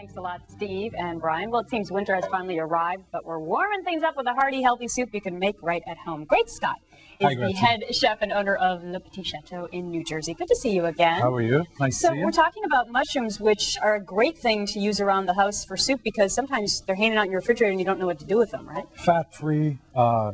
Thanks a lot, Steve and Brian. Well, it seems winter has finally arrived, but we're warming things up with a hearty, healthy soup you can make right at home. Great Scott is the head chef and owner of Le Petit Chateau in New Jersey. Good to see you again. How are you? Nice to see you. So we're talking about mushrooms, which are a great thing to use around the house for soup because sometimes they're hanging out in your refrigerator and you don't know what to do with them, right? Fat-free, a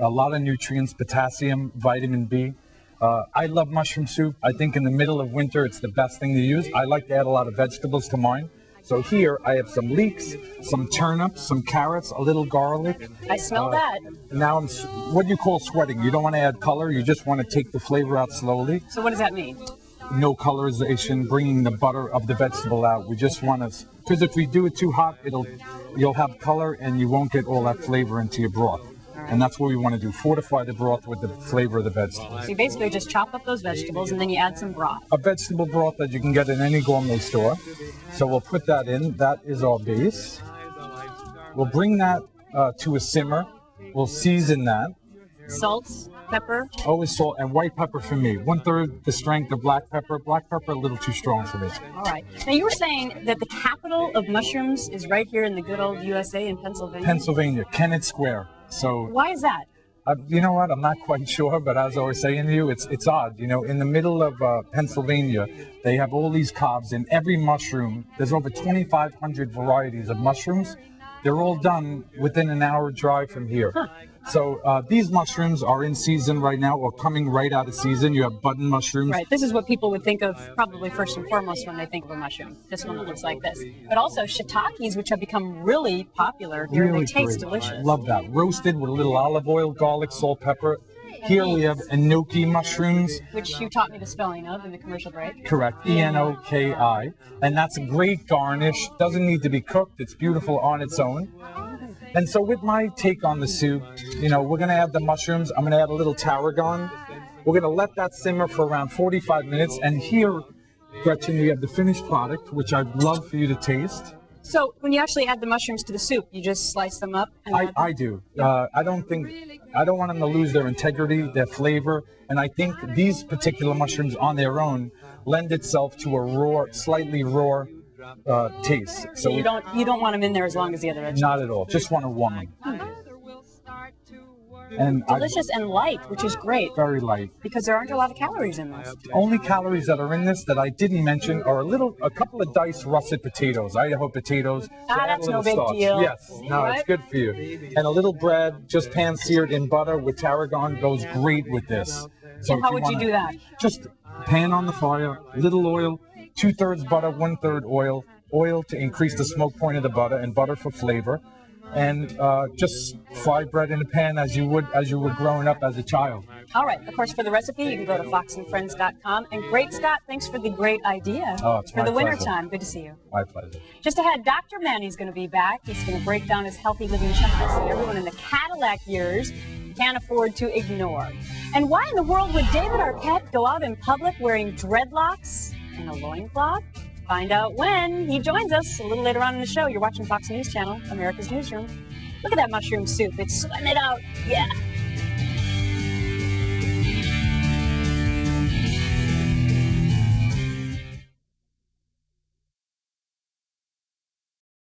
lot of nutrients, potassium, vitamin B. I love mushroom soup. I think in the middle of winter, it's the best thing to use. I like to add a lot of vegetables to mine. So here I have some leeks, some turnips, some carrots, a little garlic. I smell that. Now I'm, what do you call sweating? You don't want to add color. You just want to take the flavor out slowly. So what does that mean? No colorization, bringing the butter of the vegetable out. We just want to, because if we do it too hot, you'll have color and you won't get all that flavor into your broth. And that's what we want to do, fortify the broth with the flavor of the vegetables. So you basically just chop up those vegetables and then you add some broth. A vegetable broth that you can get in any gourmet store. So we'll put that in. That is our base. We'll bring that to a simmer. We'll season that. Salt, pepper? Always salt and white pepper for me. 1/3 the strength of black pepper. Black pepper a little too strong for me. All right. Now you were saying that the capital of mushrooms is right here in the good old USA in Pennsylvania? Pennsylvania, Kennett Square. So why is that? You know what? I'm not quite sure, but as I was saying to you, it's odd. You know, in the middle of Pennsylvania, they have all these cobs, and every mushroom, there's over 2,500 varieties of mushrooms. They're all done within an hour drive from here. Huh. So these mushrooms are in season right now, or coming right out of season. You have button mushrooms. Right. This is what people would think of probably first and foremost when they think of a mushroom. This one that looks like this. But also shiitakes, which have become really popular here. Really they taste great. delicious. Love that. Roasted with a little olive oil, garlic, salt, pepper. Here we have enoki mushrooms. Which you taught me the spelling of in the commercial break. Correct. E-N-O-K-I. And that's a great garnish. Doesn't need to be cooked. It's beautiful on its own. And so with my take on the soup, you know, we're going to add the mushrooms. I'm going to add a little tarragon. We're going to let that simmer for around 45 minutes. And here, Gretchen, we have the finished product, which I'd love for you to taste. So when you actually add the mushrooms to the soup, you just slice them up? And I do. I don't want them to lose their integrity, their flavor. And I think these particular mushrooms on their own lend itself to a raw, slightly raw taste. So you don't want them in there as long as the other vegetables? Not at all. Just want to warm them. And delicious and light, which is great. Very light. Because there aren't a lot of calories in this. Only calories that are in this that I didn't mention are a couple of diced russet potatoes, Idaho potatoes. That's no big starch. deal. Yes, no, it's good for you. And a little bread, just pan-seared in butter with tarragon goes great with this. So how would you do that? Just pan on the fire, little oil, 2/3 butter, 1/3 oil. Oil to increase the smoke point of the butter and butter for flavor. And just fry bread in a pan as you would growing up as a child. All right. Of course, for the recipe, you can go to foxandfriends.com. And great, Scott, thanks for the great idea for the wintertime. Good to see you. My pleasure. Just ahead, Dr. Manny's going to be back. He's going to break down his healthy living checklist that everyone in the Cadillac years can't afford to ignore. And why in the world would David Arquette go out in public wearing dreadlocks and a loincloth? Find out when he joins us a little later on in the show. You're watching Fox News Channel, America's Newsroom. Look at that mushroom soup. It's sweating it out. Yeah.